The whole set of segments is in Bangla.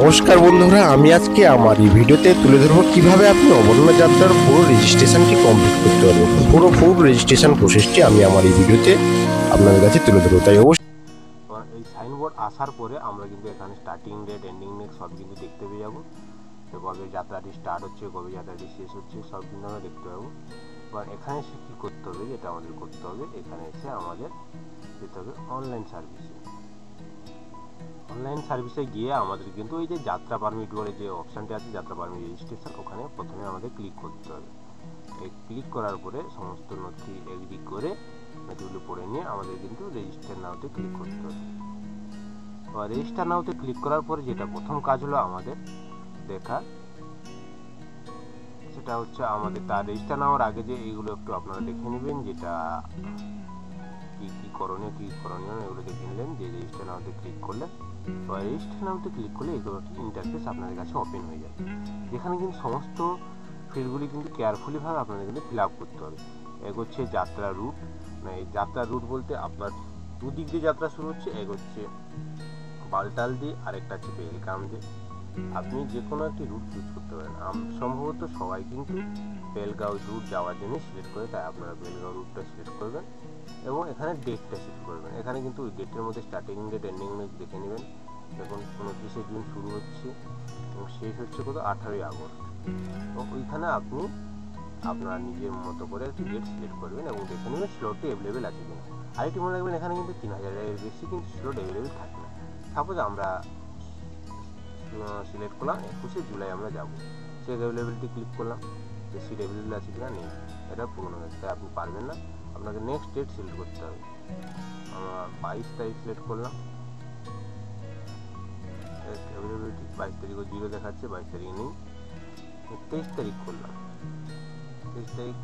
নমস্কার বন্ধুরা, আমি আজকে আমার এই ভিডিওতে তুলে ধরবো কিভাবে আপনি অমরনাথ যাত্রার পুরো রেজিস্ট্রেশনটি কমপ্লিট করতে পারবেন। পুরো ফুল রেজিস্ট্রেশন প্রসেসটি আমি আমার এই ভিডিওতে আপনাদের কাছে তুলে ধরবো। তাই অবশ্যই এই সাইনবোর্ড আসার পরে আমরা কিন্তু এখানে স্টার্টিং ডেট, এন্ডিং ডেট সব কিন্তু দেখতে পেয়ে যাবো। কবে যাত্রাটি স্টার্ট হচ্ছে, কবে যাত্রাটি শেষ হচ্ছে, সব কিন্তু আমরা দেখতে পাবো। এবার এখানে এসে কী করতে হবে, যেটা আমাদের করতে হবে, এখানে এসে আমাদের যেতে হবে অনলাইন সার্ভিসে। অনলাইন সার্ভিসে গিয়ে আমাদের কিন্তু ওই যে যাত্রা পারমিট বলে যে অপশানটি আছে, যাত্রা পারমিট রেজিস্ট্রেশন, ওখানে প্রথমে আমাদের ক্লিক করতে হবে। এই ক্লিক করার পরে সমস্ত নথি এগ্রি করে নথিগুলো পড়ে নিয়ে আমাদের কিন্তু রেজিস্টার নাওতে ক্লিক করতে হবে। এবার রেজিস্টার নাওতে ক্লিক করার পরে যেটা প্রথম কাজ হলো আমাদের দেখা, সেটা হচ্ছে আমাদের তার রেজিস্টার নেওয়ার আগে যে এইগুলো একটু আপনারা দেখে নেবেন, যেটা কি করণীয় এগুলো দেখে নিলেন। যে রেজিস্টার নাওতে ক্লিক করলে, এবার রেজিস্টার নাওতে ক্লিক করলে এগুলো ইন্টারফেস আপনাদের কাছে ওপেন হয়ে যাবে, যেখানে কিন্তু সমস্ত ফিল্ডগুলি কিন্তু কেয়ারফুলি ভাবে আপনাদের কিন্তু ফিল আপ করতে হবে। এক হচ্ছে যাত্রা রুট, মানে এই যাত্রা রুট বলতে আপনার দুদিক দিয়ে যাত্রা শুরু হচ্ছে, এক হচ্ছে বালটাল দিয়ে, আরেকটা হচ্ছে পেহেলগাম দিয়ে। আপনি যে কোনো একটি রুট চুজ করতে পারেন। সম্ভবত সবাই কিন্তু বেলগাঁও রুট যাওয়ার জন্য সিলেক্ট করে, তাই আপনারা বেলগাঁও রুটটা সিলেক্ট করবেন এবং এখানে ডেটটা সিলেক্ট করবেন। এখানে কিন্তু ওই ডেটের মধ্যে স্টার্টিং ডেট, এন্ডিং ডেট দেখে নেবেন। দেখুন 29শে জুন শুরু হচ্ছে এবং শেষ হচ্ছে কত 18ই আগস্ট। তো ওইখানে আপনি আপনার নিজের মতো করে একটি ডেট সিলেক্ট করবেন এবং দেখে নেবেন স্লটটি অ্যাভেলেবেল আছে কিনা। আরেকটি মনে রাখবেন, এখানে কিন্তু 3000-এর বেশি কিন্তু স্লট অ্যাভেলেবেল থাকে না। সাপোজ আমরা সিলেক্ট করলাম 21শে জুলাই আমরা যাব, সিট অ্যাভেলেবিলিটি ক্লিক করলাম, যে সিট অ্যাভেলেবেল আছে কিনা, নেই, এটা পুরনো হয়েছে, তাই আপনি পারবেন না, আপনাকে নেক্সট ডেট সিলেক্ট করতে হবে। আমরা 22 তারিখ সিলেক্ট করলাম, অ্যাভেলেবিলিটি 22 তারিখও 0 দেখাচ্ছে, 22 তারিখ নেই। 23 তারিখ করলাম, 23 তারিখ,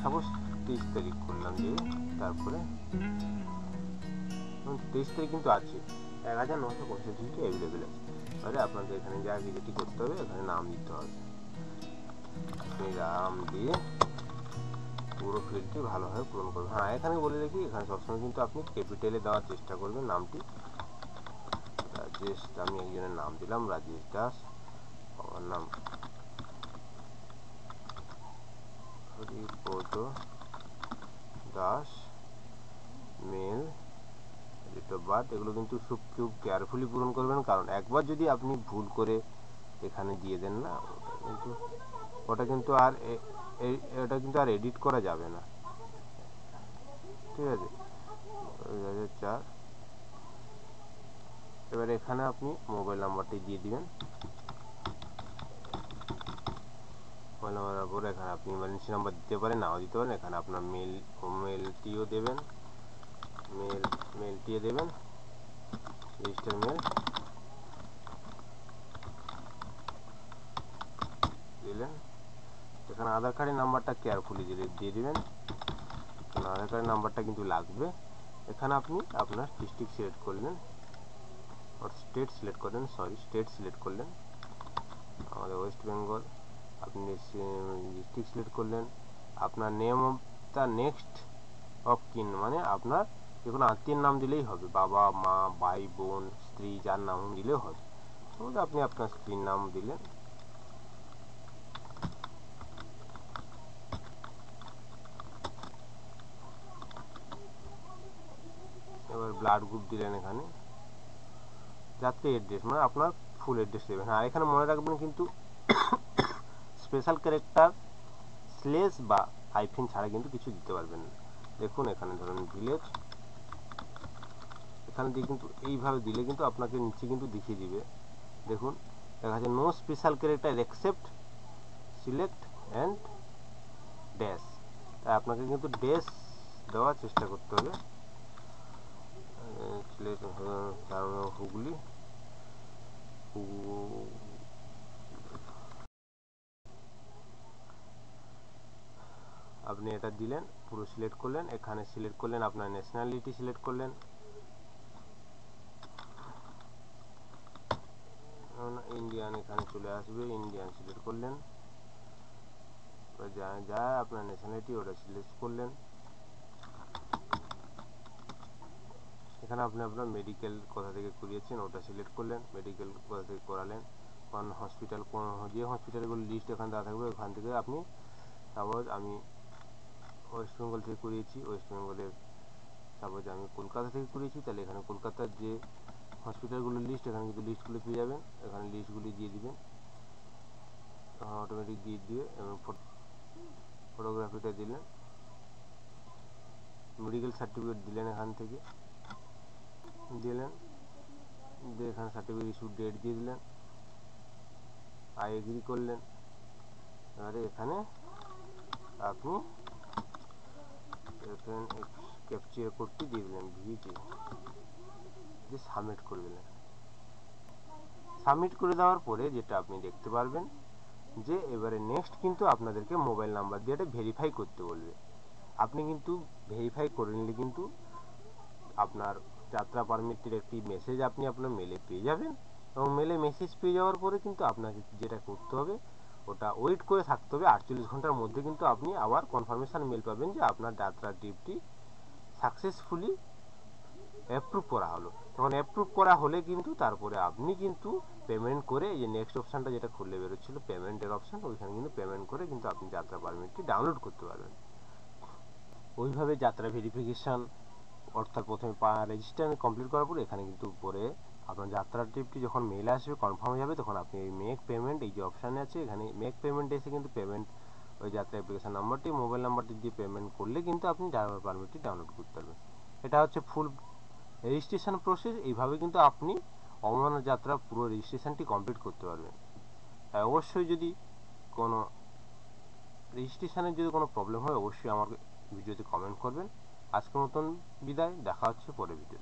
সাপোজ 23 তারিখ করলাম, দিয়ে তারপরে 23 তারিখ কিন্তু আছে, 1965টি অ্যাভেলেবেল আছে। তাহলে আপনাদের এখানে যা যেটি করতে হবে, এখানে নাম দিতে হবে। আপনি নাম দিয়ে পুরো ফিল্ডটি ভালোভাবে পূরণ করবেন। হ্যাঁ, এখানে বলে রাখি, এখানে সবসময় কিন্তু আপনি ক্যাপিটালে দেওয়ার চেষ্টা করবেন নামটি। রাজেশ, আমি একজনের নাম দিলাম রাজেশ দাস, আমার নাম Haripada Das, male, date of birth, এগুলো কিন্তু খুব কেয়ারফুলি পূরণ করবেন, কারণ একবার যদি আপনি ভুল করে এখানে দিয়ে দেন না, ওটা কিন্তু আর এডিট করা যাবে না, ঠিক আছে। 2004। এবার এখানে আপনি মোবাইল নাম্বারটি দিয়ে দিবেন। মোবাইল নাম্বারের পরে এখানে আপনি ইমার্জেন্সি নাম্বার দিতে পারেন, নাও দিতে পারেন। এখানে আপনার মেলটিও দেবেন, মেলটিও দেবেন, রেজিস্টার মেল দিলেন। এখানে আধার কার্ডের নাম্বারটা কেয়ারফুলি দিয়ে দিবেন, আধার কার্ডের নাম্বারটা কিন্তু লাগবে। এখানে আপনি আপনার ডিস্ট্রিক্ট সিলেক্ট করলেন, স্টেট সিলেক্ট করলেন, স্টেট সিলেক্ট করলেন, আমাদের ওয়েস্ট বেঙ্গল। আপনি ডিস্ট্রিক্ট সিলেক্ট করলেন, আপনার name of the next of কিন, মানে আপনার যে কোনো আত্মীয়ের নাম দিলেই হবে, বাবা, মা, ভাই, বোন, স্ত্রী, যার নাম দিলেও হবে। আপনি আপনার স্ত্রীর নাম দিলেন। এবার ব্লাড গ্রুপ দিলেন, এখানে যাত্রী অ্যাড্রেস, মানে আপনার ফুল অ্যাড্রেস দেবেন। হ্যাঁ, এখানে মনে রাখবেন কিন্তু স্পেশাল ক্যারেক্টার স্লেশ বা হাইফেন ছাড়া কিন্তু কিছু দিতে পারবেন না। দেখুন এখানে ধরুন ভিলেজ, এখানে দিয়ে কিন্তু এইভাবে দিলে কিন্তু আপনাকে নিচে কিন্তু দেখিয়ে দিবে, দেখুন দেখা যাচ্ছে no special character except select and dash, তাই আপনাকে কিন্তু ড্যাশ দেওয়ার চেষ্টা করতে হবে। হুগলি, আপনি এটা দিলেন, পুরো সিলেক্ট করলেন। এখানে সিলেক্ট করলেন আপনার ন্যাশনালিটি, সিলেক্ট করলেন, ইন্ডিয়ান, এখানে চলে আসবে, ইন্ডিয়ান সিলেক্ট করলেন। যা আপনার ন্যাশনালিটি ওটা সিলেক্ট করলেন। এখানে আপনি আপনার মেডিকেল কোথা থেকে করিয়েছেন ওটা সিলেক্ট করলেন, মেডিকেল কোথা থেকে করালেন, কোন হসপিটাল, কোন যে হসপিটালগুলো লিস্ট এখানে দেওয়া থাকবে ওখান থেকে আপনি, সাপোজ আমি ওয়েস্ট বেঙ্গল থেকে করিয়েছি, ওয়েস্ট বেঙ্গলের সাপোজ আমি কলকাতা থেকে করিয়েছি, তাহলে এখানে কলকাতার যে হসপিটালগুলোর লিস্ট এখানে কিন্তু লিস্টগুলো পেয়ে যাবেন, এখানে লিস্টগুলি দিয়ে দিবেন, অটোমেটিক দিয়ে দিবে এবং ফটোগ্রাফিটা দিলেন, মেডিকেল সার্টিফিকেট দিলেন, এখান থেকে দিলেন, দিয়ে এখানে সার্টিফিকেট ইস্যু ডেট দিয়ে দিলেন, আই এগ্রি করলেন। এবারে এখানে আপনি ক্যাপচার কোডটি দিয়ে দিলেন ভিজি, দিয়ে সাবমিট করে দিলেন। সাবমিট করে দেওয়ার পরে যেটা আপনি দেখতে পারবেন যে এবারে নেক্সট কিন্তু আপনাদেরকে মোবাইল নাম্বার দিয়ে এটা ভেরিফাই করতে বলবে। আপনি কিন্তু ভেরিফাই করে নিলে কিন্তু আপনার যাত্রা পারমিটের একটি মেসেজ আপনি আপনার মেলে পেয়ে যাবেন, এবং মেলে মেসেজ পেয়ে যাওয়ার পরে কিন্তু আপনাকে যেটা করতে হবে ওটা ওয়েট করে থাকতে হবে, 48 ঘন্টার মধ্যে কিন্তু আপনি আবার কনফার্মেশন মেল পাবেন যে আপনার যাত্রা ট্রিপটি সাকসেসফুলি অ্যাপ্রুভ করা হলো। তখন অ্যাপ্রুভ করা হলে কিন্তু তারপরে আপনি কিন্তু পেমেন্ট করে, এই যে নেক্সট অপশানটা যেটা খুললে বেরোচ্ছিল পেমেন্টের অপশান, ওইখানে কিন্তু পেমেন্ট করে কিন্তু আপনি যাত্রা পারমিটটি ডাউনলোড করতে পারবেন। ওইভাবে যাত্রা ভেরিফিকেশান, অর্থাৎ প্রথমে রেজিস্ট্রেশন কমপ্লিট করার পরে এখানে কিন্তু উপরে আপনার যাত্রা ট্রিপটি যখন মেল আসবে কনফার্ম হয়ে যাবে, তখন আপনি এই মেক পেমেন্ট, এই যে অপশানে আছে এখানে মেক পেমেন্ট এসে কিন্তু পেমেন্ট ওই যাত্রা অ্যাপ্লিকেশন নাম্বারটি, মোবাইল নাম্বারটি দিয়ে পেমেন্ট করলে কিন্তু আপনি যাত্রা পারমিটটি ডাউনলোড করতে পারবেন। এটা হচ্ছে ফুল রেজিস্ট্রেশন প্রসেস। এইভাবে কিন্তু আপনি অমরনাথ যাত্রা পুরো রেজিস্ট্রেশনটি কমপ্লিট করতে পারবেন। অবশ্যই যদি কোনো রেজিস্ট্রেশনের যদি কোনো প্রবলেম হয় অবশ্যই আমাকে ভিডিওতে কমেন্ট করবেন। আজকের মতন বিদায়, দেখা হচ্ছে পরের ভিডিওতে।